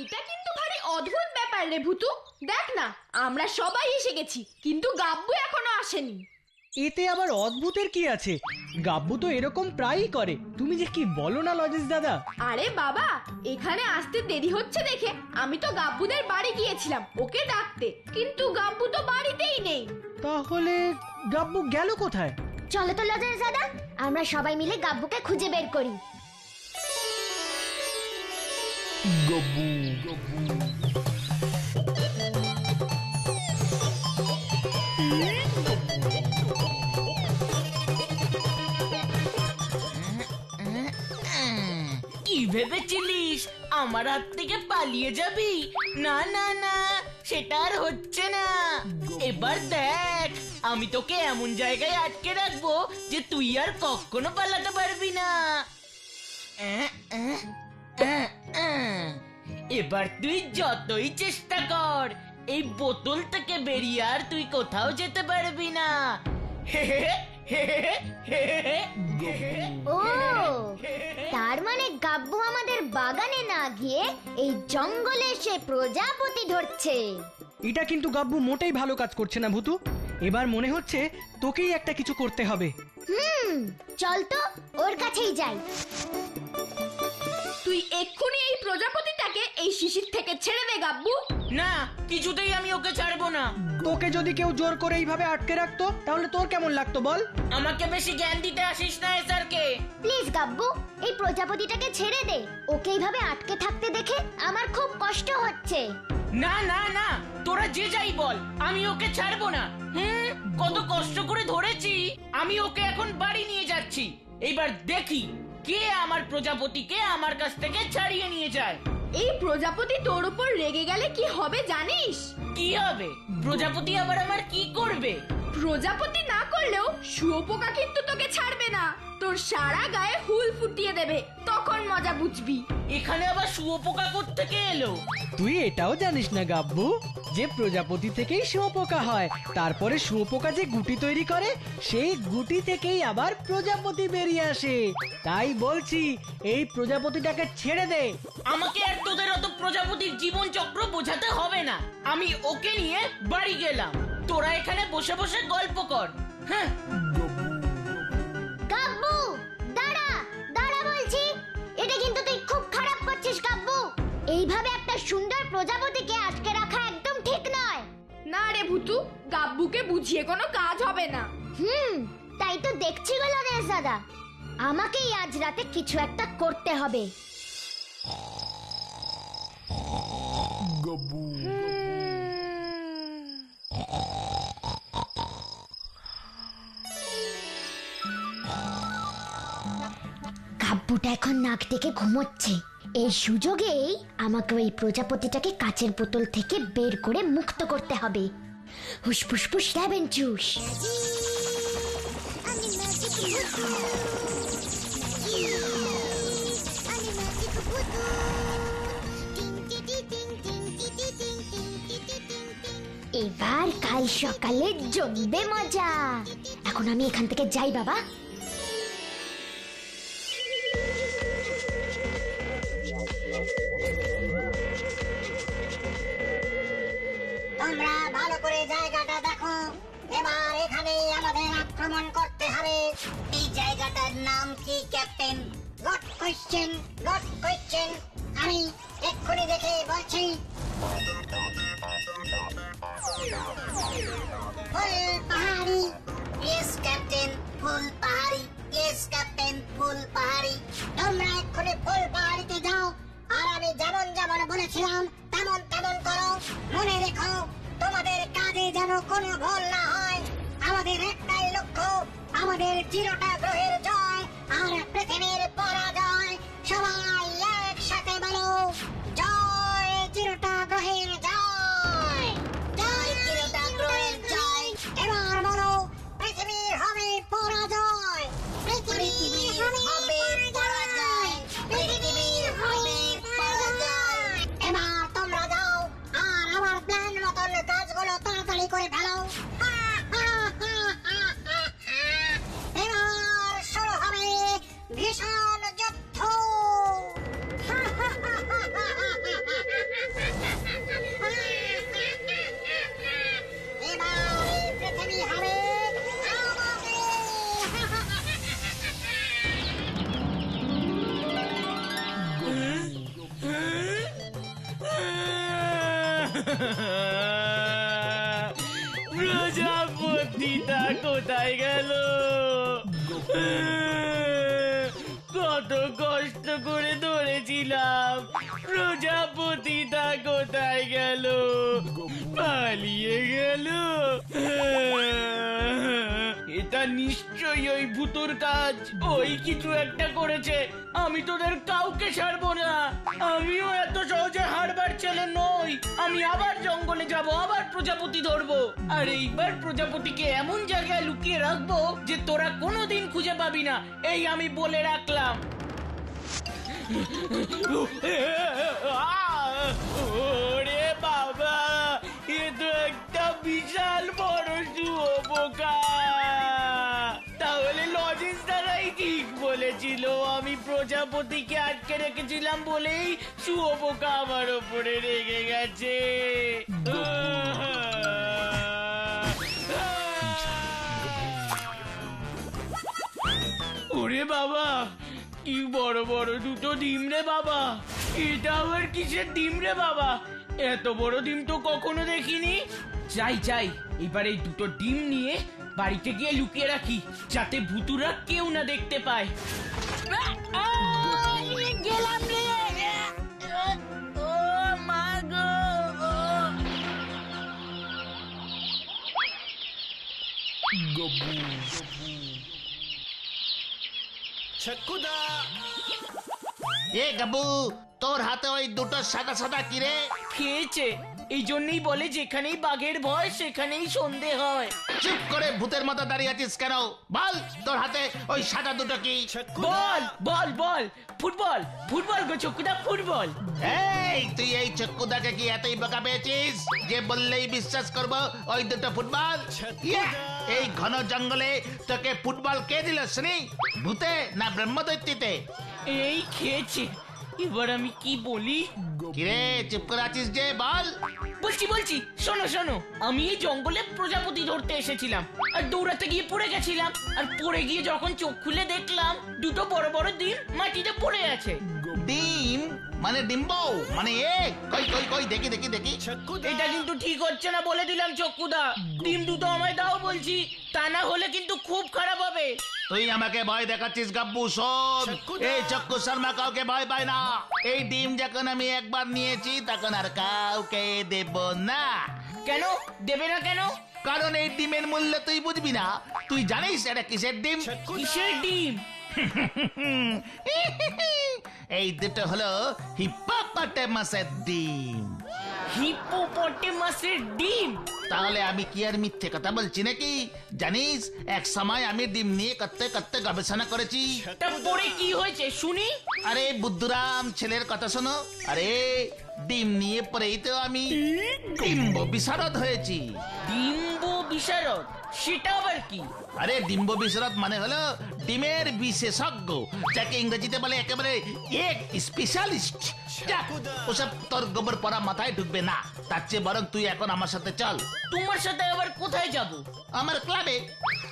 এটা কিন্তু ভারী অদ্ভুত ব্যাপার রে ভূতু। দেখ না, আমরা সবাই এসে গেছি, কিন্তু গাব্বু এখনো আসেনি। এতে আবার অদ্ভুতের কি আছে? গাব্বু তো এরকম প্রায়ই করে। তুমি যে কি বলো না লজেশ দাদা। আরে বাবা, এখানে আসতে দেরি হচ্ছে দেখে আমি তো গাব্বুদের বাড়ি গিয়েছিলাম ওকে ডাকতে, কিন্তু গাব্বু তো বাড়িতেই নেই। তাহলে গাব্বু গেল কোথায়? চলো তো লজেশ দাদা, আমরা সবাই মিলে গাব্বুকে খুঁজে বের করি। গাব্বু কি ভেবেছিলিস আমার হাত থেকে পালিয়ে যাবি? না না না, সেটা আর হচ্ছে না। এবার দেখ, আমি তোকে এমন জায়গায় আটকে রাখবো যে তুই আর কখনো পালাতে পারবি না। এবার তুই যতই চেষ্টা কর, এই বোতল থেকে বেরিয়ে আর তুই কোথাও যেতে পারবি না। ও, তার মানে গাব্বু আমাদের বাগানে না গিয়ে এই জঙ্গলে সে প্রজাপতি ধরছে। এটা কিন্তু গাব্বু মোটেই ভালো কাজ করছে না ভূতু। এবার মনে হচ্ছে তোকেই একটা কিছু করতে হবে। চল তো ওর কাছেই যাই। তুই এক্ষুনি এই প্রজাপতিটাকে এই শিশির থেকে ছেড়ে দে গাব্বু। না, কিছুতেই আমি ওকে ছাড়বো না। তোকে যদি কেউ জোর করে এইভাবে আটকে রাখতো তাহলে তোর কেমন লাগতো বল? আমাকে বেশি জ্ঞান দিতে আসিস না স্যারকে। প্লিজ গাব্বু, এই প্রজাপতিটাকে ছেড়ে দে। ওকে এইভাবে আটকে থাকতে দেখে আমার খুব কষ্ট হচ্ছে। না না না, তোরা যে যাই বল, আমি ওকে ছাড়বো না। কত কষ্ট করে ধরেছি। আমি ওকে এখন বাড়ি নিয়ে যাচ্ছি। এইবার দেখি কে আমার প্রজাপতিকে আমার কাছ থেকে ছাড়িয়ে নিয়ে যায়। এই প্রজাপতি তোর উপর রেগে গেলে কি হবে জানিস? কি হবে? প্রজাপতি আবার আমার কি করবে? প্রজাপতি না করলেও শুয়োপোকা কিন্তু তোকে ছাড়বে না, তোর সারা গায়ে হুল ফুটিয়ে দেবে, তখন মজা বুঝবি। এখানে আবার শুয়োপোকা কোত্থেকে এলো? তুই এটাও জানিস না গাব্বু যে প্রজাপতি থেকেই শুঁয়োপোকা হয়, তারপরে শুঁয়োপোকা যে গুটি তৈরি করে সেই গুটি থেকেই আবার প্রজাপতি বেরিয়ে আসে। তাই বলছি এই প্রজাপতিটাকে ছেড়ে দে। আমাকে আর তোদের অত প্রজাপতির জীবন চক্র বোঝাতে হবে না। আমি ওকে নিয়ে বাড়ি গেলাম, তোরা এখানে বসে বসে গল্প কর। হ্যাঁ, গাব্বু দাঁড়া, দাঁড়া বলছি। এটা কিন্তু তুই খুব খারাপ করছিস গাব্বু। এইভাবে একটা সুন্দর প্রজাপতিকে আটকে রাখা একদম ঠিক নয়। না রে ভূতু, গাব্বুকে বুঝিয়ে কোনো কাজ হবে না। তাই তো দেখছি গো লজেশ দাদা, আমাকেই আজ রাতে কিছু একটা করতে হবে। গাব্বুটা এখন নাক ডেকে ঘুমোচ্ছে। এই সুযোগেই আমাকে ওই প্রজাপতিটাকে কাচের বোতল থেকে বের করে মুক্ত করতে হবে। হুসফুসফুস লেবেন চুস। এবার কাল সকালে জমবে মজা। এখন আমি এখান থেকে যাই বাবা। তোমরা ভালো করে জায়গাটা দেখো। এবার এখানেই আমাদের আক্রমণ করতে হবে। এই জায়গাটার নাম কি captain? God question, god question. আমি এক্ষুনি দেখে বলছি। ফুল পাহাড়ি। ইয়েস ক্যাপ্টেন, ফুল পাহাড়ি। ইয়েস ক্যাপ্টেন, ফুল পাহাড়ি। তোমরা এক্ষুনি ফুল পাহাড়িতে যাও, আর আমি যেমন যেমন বলেছিলাম তেমন তেমন করো। মনে রেখো, তোমাদের কাজে যেন কোনো ভুল না হয়। আমাদের একটাই লক্ষ্য, আমাদের 0টা গ্রহের জয় আর পৃথিবীর পরাজয়। সবাই একসাথে বলো, জয় 0টা গ্রহের জয়, জয় 0টা গ্রহের জয়। এবার বলো, পৃথিবীর হবে পরাজয়, পৃথিবীর হবে পরাজয়, পৃথিবীর হবে পরাজয়। এবার তোমরা যাও আর আমার প্ল্যান মতন কাজগুলো তাড়াতাড়ি করে ফেলো। এবার শুরু হবে ভীষণ যুদ্ধ। প্রজাপতিটা কোথায় গেল? কত কষ্ট করে ধরেছিলাম, প্রজাপতিটা কোথায় গেল? পালিয়ে গেল। এটা নিশ্চয়ই ওই ভূতুর কাজ, ওই কিছু একটা করেছে। আমি তোদের কাউকে ছাড়বো না। আমিও এত সহজে হারবার ছেলে নই। আমি আবার জঙ্গলে যাব, আবার প্রজাপতি ধরবো, আর এইবার প্রজাপতিকে এমন জায়গায় লুকিয়ে রাখবো যে তোরা কোনোদিন খুঁজে পাবি না। এই আমি বলে রাখলাম। ওরে বাবা, এ তো একটা বিশাল বড় শুয়োপোকা। তাহলে লজেন্স দ্বারাই ঠিক বলেছিল, আমি প্রজাপতিকে আটকে রেখেছিলাম বলেই শুয়োপোকা আমার ওপরে রেগে গেছে। ওরে বাবা, কি বড় বড় দুটো ডিম রে বাবা! এটা আবার কিসের ডিম রে বাবা? এত বড় ডিম তো কখনো দেখিনি। যাই এবার এই দুটো ডিম নিয়ে বাড়িতে গিয়ে লুকিয়ে রাখি, যাতে ভূতুরা কেউ না দেখতে পায়। গেলাম রে। ও মা গো! এ গাবু, তোর হাতে ওই দুটো সাদা সাদা কিরে? খেয়েছে, এই জন্যই বলে যেখানেই বাঘের ভয় সেখানেই সন্ধে হয়। চুপ করে ভূতের মতো দাঁড়িয়ে আছিস কেন? বল, তোর হাতে ওই সাদা দুটো কি? বল বল বল, ফুটবল ফুটবল গো চকুদা, ফুটবল। এই, তুই এই চক্কুদাকে কি এতই বোকা পেয়েছিস যে বললেই বিশ্বাস করব ওই দুটো ফুটবল? ইয়া, এই ঘন জঙ্গলে তোকে ফুটবল কে দিল শুনি? ভূতে না ব্রহ্মদৈত্যতে? এই খেয়েছে, এবার আমি কি বলি? কিরে চুপ করে আছিস যে, বল। বলছি, শোনো, আমি এই জঙ্গলে প্রজাপতি ধরতে এসেছিলাম, আর দৌড়াতে গিয়ে পড়ে গেছিলাম, আর পড়ে গিয়ে যখন চোখ খুলে দেখলাম দুটো বড় বড় ডিম মাটিতে পড়ে আছে। ডিম মানে ডিম্ব মানে এ? কই কই কই, দেখি দেখি দেখি। এটা কিন্তু ঠিক হচ্ছে না বলে দিলাম চক্কুদা। ডিম দুটো আমায় দাও বলছি, তা না হলে কিন্তু খুব খারাপ হবে। তুই আমাকে ভয় দেখাচ্ছিস গাব্বু? শোন, এই চক্কু শর্মা কাউকে ভয় পায় না। এই ডিম যখন আমি একবার নিয়েছি তখন আর কাউকে দেব না। কেন দেবে না কেন? কারণ এই ডিমের মূল্য তুই বুঝবি না। তুই জানিস এটা কিসের ডিম? কিসের ডিম? এই দুটো হলো হিপ্পোপটেমাসের ডিম। হিপোপটেমাসের ডিম? তাহলে আমি কি আর মিথ্যে কথা বলছি নাকি? জানিস, এক সময় আমি ডিম নিয়ে করতে করতে গবেষণা করেছি। তা পরে কি হয়েছে শুনি? আরে বুদ্ধুরাম, ছেলের কথা শোনো। আরে ডিম নিয়ে পরেই তো আমি ডিম্ব বিশারদ হয়েছি। ডিম্ব বিশারদ? সেটা আবার কি? আরে ডিম্ব বিশারদ মানে হলো ডিমের বিশেষজ্ঞ, যাকে ইংরেজিতে বলে একেবারে এক স্পেশালিস্ট। ওসব তোর গোবর পড়া মাথায় ঢুকবে না। তার চেয়ে বরং তুই এখন আমার সাথে চল। তোমার সাথে আবার কোথায় যাব? আমার ক্লাবে।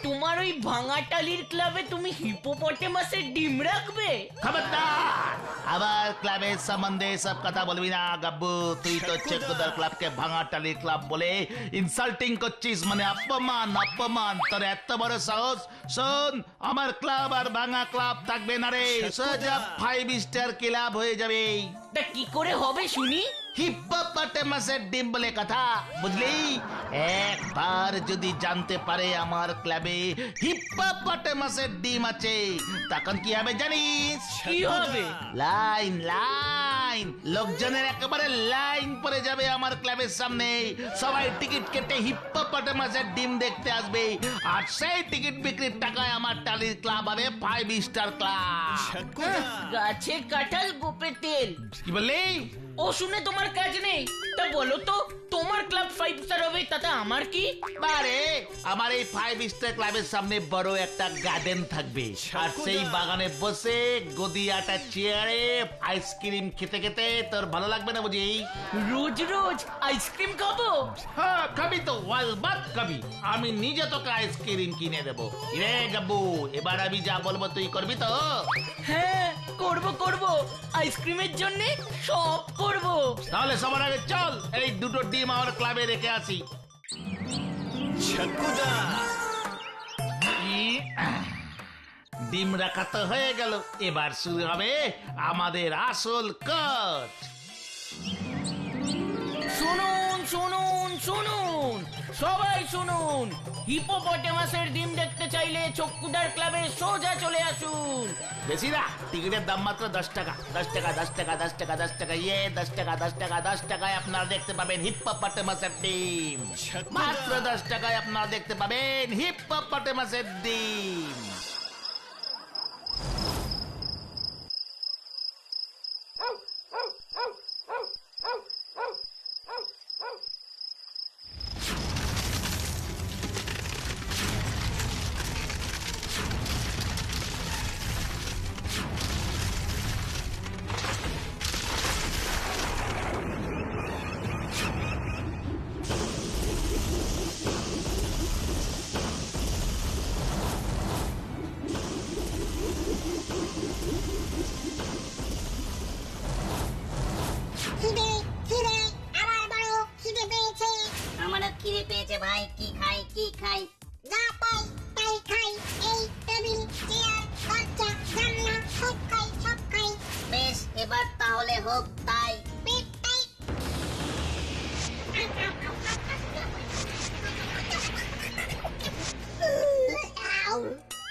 তোমার ওই ভাঙাটালির ক্লাবে তুমি হিপোপটেমাসের ডিম রাখবে? খবরদার, আবার ক্লাবের সম্বন্ধে সব কথা বলবি না গাব্বু। তুই তো চেকুদার ক্লাবকে ভাঙাটালির ক্লাব বলে ইনসাল্টিং করছিস, মানে অপমান। তোর এত বড় সাহস! শোন, আমার ক্লাব আর ভাঙা ক্লাব থাকবে না রে, সোজা 5 স্টার ক্লাব হয়ে যাবে। তা কি করে হবে শুনি? হিপ্পোপটেমাসের ডিম বলে কথা, বুঝলি? একবার যদি জানতে পারে আমার ক্লাবে হিপ্পোপটেমাসের ডিম আছে, তখন কি হবে জানিস? কি হবে? লাইন, লোকজনের একেবারে লাইন পড়ে যাবে আমার ক্লাবের সামনে। সবাই টিকিট কেটে হিপ্পোপটেমাসের ডিম দেখতে আসবে, আর সেই টিকিট বিক্রির টাকায় আমার টালির ক্লাব হবে 5 স্টার ক্লাব। গাছে কাঁঠাল গোপে তেল। কি বললি? ও শুনে তোমার কাজ নেই। তা বলো তো, তোমার ক্লাব 5 স্টার হবে তাতে আমার কি? বারে আমার এই 5 স্টার ক্লাবের সামনে বড় একটা গার্ডেন থাকবে, আর সেই বাগানে বসে গদিয়াটা চেয়ারে আইসক্রিম খেতে খেতে তোর ভালো লাগবে না বুঝি? রোজ রোজ আইসক্রিম খাবো? হ্যাঁ খাবি তো, ওয়ালবাত খাবি। আমি নিজে তোকে আইসক্রিম কিনে দেবো। রে গাব্বু, এবার আমি যা বলবো তুই করবি তো? হ্যাঁ করব করব, আইসক্রিমের জন্য সব করব। তাহলে সবার আগে চল এই দুটো ডিম আমার ক্লাবে রেখে আসি। ডিম রাখা তো হয়ে গেল, এবার শুরু হবে আমাদের আসল কাজ। শুনুন শুনুন শুনুন, সবাই শুনুন, হিপোপটেমাসের ডিম দেখতে চাইলে চক্কুদার ক্লাবে সোজা চলে আসুন। বেশি না, টিকিটের দাম মাত্র 10 টাকা। 10 টাকা 10 টাকা 10 টাকা 10 টাকা 10 টাকা 10 টাকা 10 টাকায় আপনারা দেখতে পাবেন হিপোপটেমাসের ডিম। মাত্র 10 টাকায় আপনারা দেখতে পাবেন হিপোপটেমাসের ডিম। খিদে খিদে আমার বড় খিদে পেয়েছে। আমারও খিদে পেয়েছে ভাই, কি খাই কি খাই? যা পাই তাই খাই। এই টেবিল চেয়ার দরজা জানলা সব খাই সব খাই। বেশ, এবার তাহলে হোক তাই। পেটটাই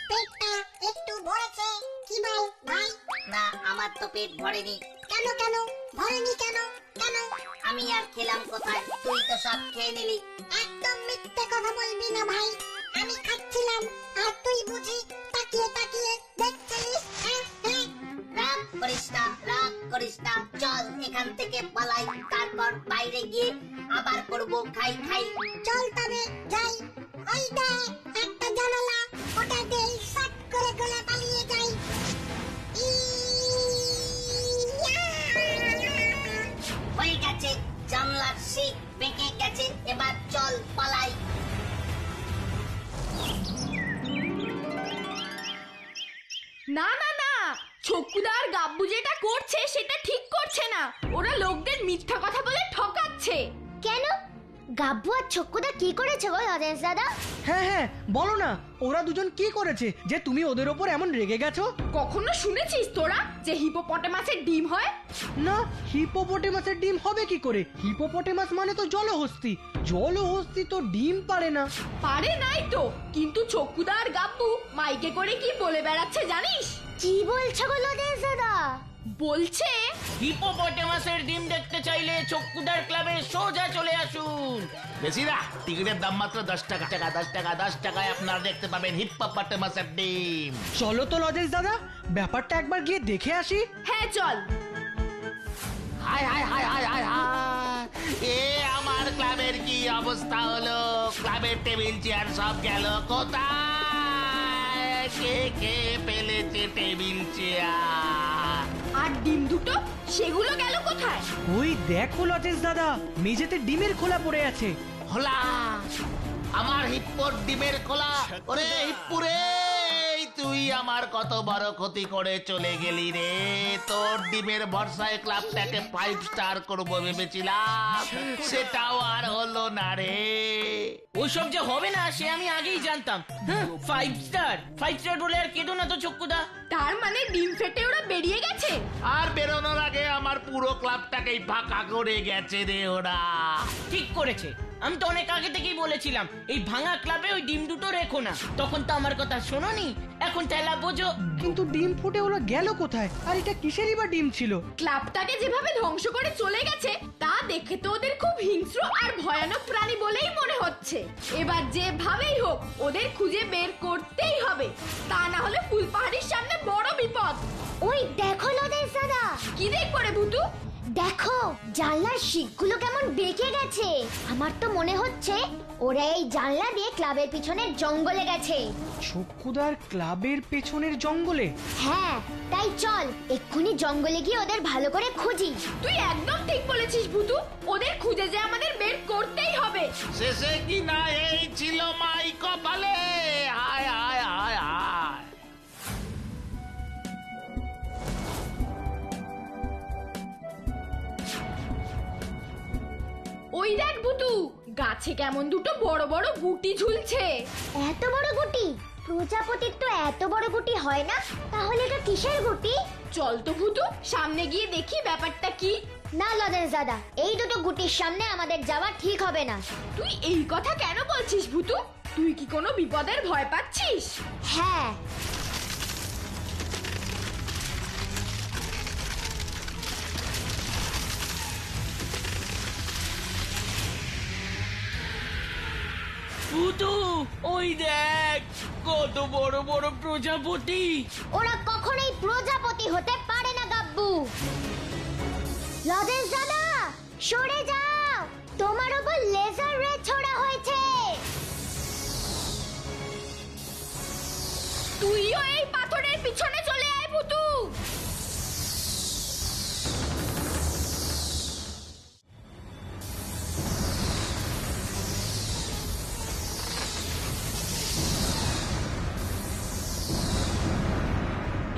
পেটটা একটু ভরেছে কি ভাই? ভাই না, আমার তো পেট ভরেনি। কেন কেন ভরেনি? কেন কেন? আমি আর খেলাম কোথায়? তুই তো সব খেয়ে নিলি। একদম মিথ্যে কথা বলবি না ভাই, আমি খাচ্ছিলাম আর তুই বুঝি তাকিয়ে তাকিয়ে দেখছিলিস। রাগ করিস না, রাগ করিস না, চল এখান থেকে পালাই, তারপর বাইরে গিয়ে আবার করবো খাই খাই। চল তবে যাই। ওই দেখ একটা জানালা, ওটা দিয়ে শট করে গলা পালিয়ে যাই। হয়ে গেছে, জানলার শিক বেঁকে গেছে, এবার চল পালাই। না না না, ছকুদার গাব্বু যেটা করছে সেটা ঠিক করছে না। ওরা লোকদের মিথ্যা কথা বলে ঠকাচ্ছে। কেন? গাব্বু আর চক্কুদা কি করেছে গো লজেন্স দাদা? হ্যাঁ হ্যাঁ বলো না, ওরা দুজন কি করেছে যে তুমি ওদের ওপর এমন রেগে গেছো? কখনো শুনেছিস তোরা যে হিপোপটেমাসের ডিম হয়? না, হিপোপটেমাসের ডিম হবে কি করে? হিপোপটেমাস মানে তো জলহস্তি, জলহস্তি তো ডিম পারে না। পারে নাই তো, কিন্তু ছকুদা আর গাব্বু মাইকে করে কি বলে বেড়াচ্ছে জানিস? কি বলছো গো লজেন্স দাদা? বলছে হিপোপটেমাসের ডিম দেখতে চাইলে চক্কুদার ক্লাবে সোজা চলে আসুন। বেশি না, টিকিটের দাম মাত্র 10 টাকা। 10 টাকা 10 টাকায় আপনারা দেখতে পাবেন হিপোপটেমাসের ডিম। চলো তো লজেন্স দাদা, ব্যাপারটা একবার গিয়ে দেখে আসি। হ্যাঁ চল। হায় হায় হায় হায় হায় হায়, এ আমার ক্লাবের কি অবস্থা হলো? ক্লাবের টেবিল চেয়ার সব গেল কোথায়? কে কে ফেলেছে টেবিল চেয়ার? আর ডিম দুটো সেগুলো গেল কোথায়? ওই দেখো লজেন্স দাদা, মেঝেতে ডিমের খোলা পড়ে আছে। খোলা? আমার হিপ্পোর ডিমের খোলা? ওরে হিপ্পুরে, তুই আমার কত বড় ক্ষতি করে চলে গেলি রে। তোর ডিমের ভরসায় ক্লাবটাকে 5 স্টার করবো ভেবেছিলাম, সেটাও আর হলো না রে। ওইসব যে হবে না সে আমি আগেই জানতাম। 5 স্টার বলে আর কেঁদো না তো চক্কুদা। তার মানে ডিম ফেটে ওরা বেরিয়ে গেছে? আর বেরোনোর আগে আমার পুরো ক্লাবটাকেই ফাঁকা করে গেছে রে ওরা। ঠিক করেছে, আমি তো অনেক আগে থেকেই বলেছিলাম এই ভাঙা ক্লাবে ওই ডিম দুটো রেখো না। তখন তো আমার কথা শোনোনি, এখন তেলা বোঝো। কিন্তু ডিম ফুটে ওরা গেল কোথায়? আর এটা কিসেরই বা ডিম ছিল? ক্লাবটাকে যেভাবে ধ্বংস করে চলে গেছে তা দেখে তো ওদের খুব হিংস্র আর ভয়ানক প্রাণী বলেই মনে হচ্ছে। এবার যেভাবেই হোক ওদের খুঁজে বের করতেই হবে, তা না হলে ফুলপাহাড়ির সামনে বড় বিপদ। ওই দেখো লজেন্স দাদা, কি দেখবো রে ভুতু? দেখো জানলার শিকগুলো কেমন বেঁকে গেছে। আমার তো মনে হচ্ছে ওরা এই জানলা দিয়ে ক্লাবের পিছনের জঙ্গলে গেছে। চক্ষুদার ক্লাবের পেছনের জঙ্গলে? হ্যাঁ, তাই চল এক্ষুনি জঙ্গলে গিয়ে ওদের ভালো করে খুঁজি। তুই একদম ঠিক বলেছিস ভুতু, ওদের খুঁজে যে আমাদের বের করতেই হবে। শেষে কি না এই ছিল মাই কপালে। হায় হায় হায় হায়। ওই দেখ ভুতু, গাছে কেমন দুটো বড় বড় গুটি ঝুলছে। এত বড় গুটি? প্রজাপতির তো এত বড় গুটি হয় না। তাহলে এটা কিসের গুটি? চল তো ভুতু, সামনে গিয়ে দেখি ব্যাপারটা কি। না লজেন্স দাদা, এই দুটো গুটির সামনে আমাদের যাওয়া ঠিক হবে না। তুই এই কথা কেন বলছিস ভুতু? তুই কি কোনো বিপদের ভয় পাচ্ছিস? হ্যাঁ, ভূতু, ওই দেখ কত বড় বড় প্রজাপতি। ওরা কখনোই প্রজাপতি হতে পারে না গাব্বু। লজেন্স দাদা, সরে যাও, তোমার উপর লেজার রে ছোড়া হয়েছে। তুইও এই পাথরের পিছনে চলে আয় ভুতু।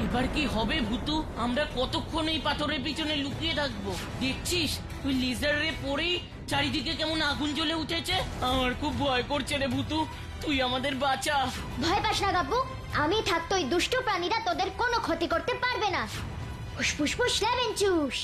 এবার কি হবে ভূতু? আমরা কতক্ষণ এই পাথরের পিছনে লুকিয়ে থাকবো? দেখছিস তুই লেজার রে পড়েই চারিদিকে কেমন আগুন জ্বলে উঠেছে। আমার খুব ভয় করছে রে ভূতু, তুই আমাদের বাঁচা। ভয় পাস না গাব্বু, আমি থাকতো ওই দুষ্টু প্রাণীরা তোদের কোনো ক্ষতি করতে পারবে না। ফুসফুসফুস লেমন জুস।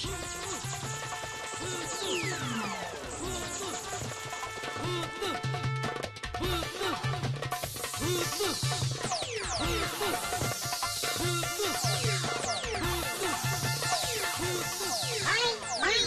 ভাই ভাই,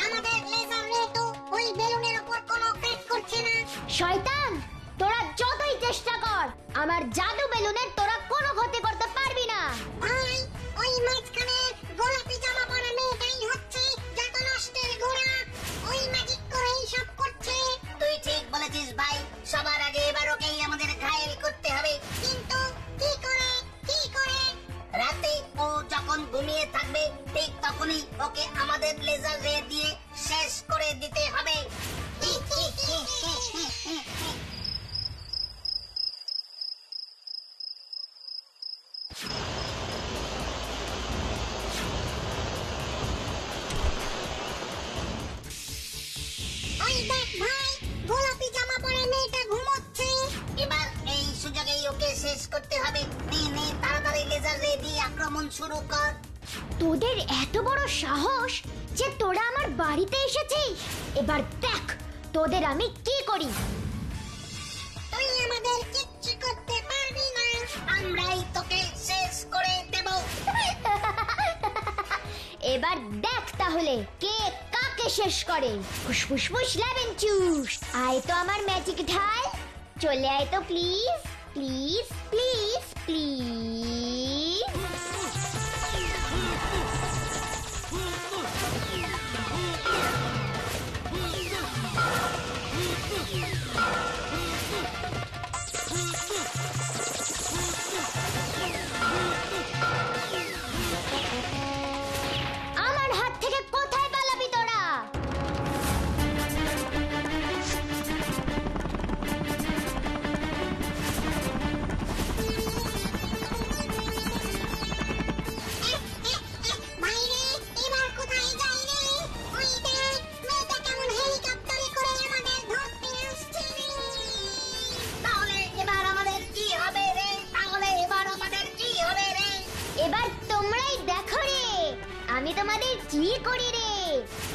আমাদের লেজার রে তো ওই বেলুনের উপর কোনো কাজ করছে না। শয়তান, তোরা যতই চেষ্টা কর, আমার জাদু বেলুনের তোরা কোনো ক্ষতি করতে পারবি না। ভাই, ওই মাঝখানে গোলাপি জামা পরা মেয়েটাই হচ্ছে যত নষ্টের গোড়া। ওই ম্যাজিক করেই সব করছে। তুই ঠিক বলেছিস ভাই, সবার আগে এবার ওকেই আমাদের ঘায়েল করতে হবে। কিন্তু কি করে কি করে? রাতে ও যখন ঘুমিয়ে থাকবে ঠিক তখনই ওকে আমাদের লেজার রে দিয়ে শেষ করে দিতে হবে। ওই দেখ ভাই, গোলাপি জামা পরা মেয়েটা ঘুমোচ্ছে। এবার এই সুযোগেই ওকে শেষ করতে হবে। নে নে, তাড়াতাড়ি লেজার রে দিয়ে আক্রমণ শুরু কর। তোদের এত বড় সাহস যে তোরা আমার বাড়িতে এসেছিস। এবার দেখ তোদের আমি কি করি। তুই আমাদের কিচ্ছু করতে পারবি না, আমরাই তোকে শেষ করে দেব। এবার দেখ তাহলে কে কাকে শেষ করে। ফুসফুসফুস লেমন জুস। আয় তো আমার ম্যাজিক ঢাল, চলে আয় তো প্লিজ প্লিজ প্লিজ প্লিজ। আমার হাত থেকে কোথায় পালাবি তোরা? বাইরে, এবার কোথায় যাই রে? ওই দেখ, মেয়েটা কেমন হেলিকপ্টারে করে আমাদের ধরতে আসছে। তাহলে এবার আমাদের কি হবে রে? তাহলে এবার আমাদের কি হবে রে? এবার তোমরাই দেখো রে, আমি তোমাদের কি করি রে।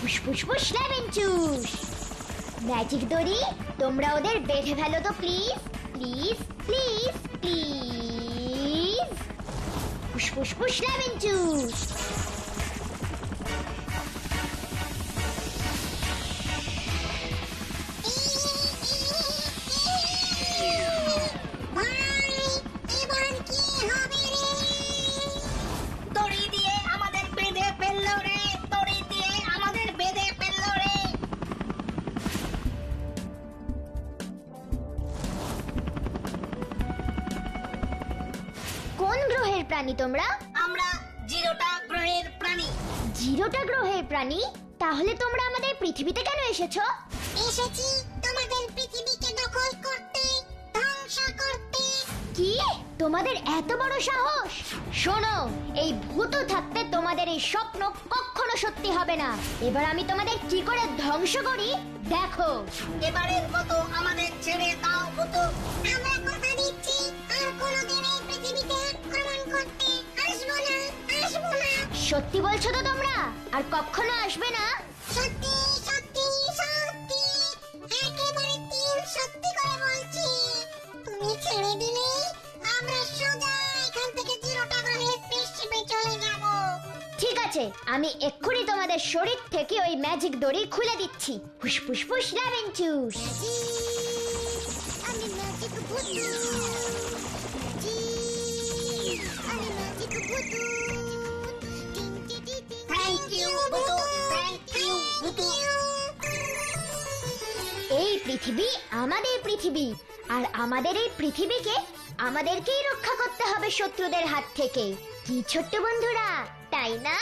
ফুসফুসফুস লেমন জুস। ম্যাজিক দড়ি, তোমরা ওদের বেঁধে ফেলো তো প্লিজ প্লিজ প্লিজ প্লিজ। ফুসফুসফুস লেমন জুস। ভাই, এবার কি হবে রে? দড়ি দিয়ে আমাদের বেঁধে ফেললো রে, দড়ি দিয়ে আমাদের প্রাণী তোমরা? আমরা 0টা গ্রহের প্রাণী। 0টা গ্রহের প্রাণী? তাহলে তোমরা আমাদের পৃথিবীতে কেন এসেছো? এসেছি তোমাদের পৃথিবীকে দখল করতে, ধ্বংস করতে। কি? তোমাদের এত বড় সাহস? শোনো, এই ভূত থাকতে তোমাদের এই স্বপ্ন কখনো সত্যি হবে না। এবার আমি তোমাদের কি করে ধ্বংস করি দেখো। এবারের মতো আমাদের ছেড়ে দাও ভূতু। আমরা কথা দিচ্ছি আর কোনোদিন এই পৃথিবীতে আক্রমণ করতে আসবো না, আসবো না। সত্যি বলছো তো তোমরা? আর কখনো আসবে না? সত্যি সত্যি সত্যি, একেবারে তিল সত্যি করে বলছি। তুমি ছেড়ে দিলে আমরা সোজা এখান থেকে 0টা গ্রহের স্পেসশিপে চলে যাব। ঠিক আছে, আমি এক্ষুনি তোমাদের শরীর থেকে ওই ম্যাজিক দড়ি খুলে দিচ্ছি। ফুস ফুস ফুস লেমন জুস। আমি ম্যাজিক ভূতু। আমি magic Bhutu. Thank you Bhutu, thank you Bhutu. এই পৃথিবী আমাদের পৃথিবী, আর আমাদের এই পৃথিবীকে আমাদেরকেই রক্ষা করতে হবে শত্রুদের হাত থেকে। কি ছোট্ট বন্ধুরা, তাই না?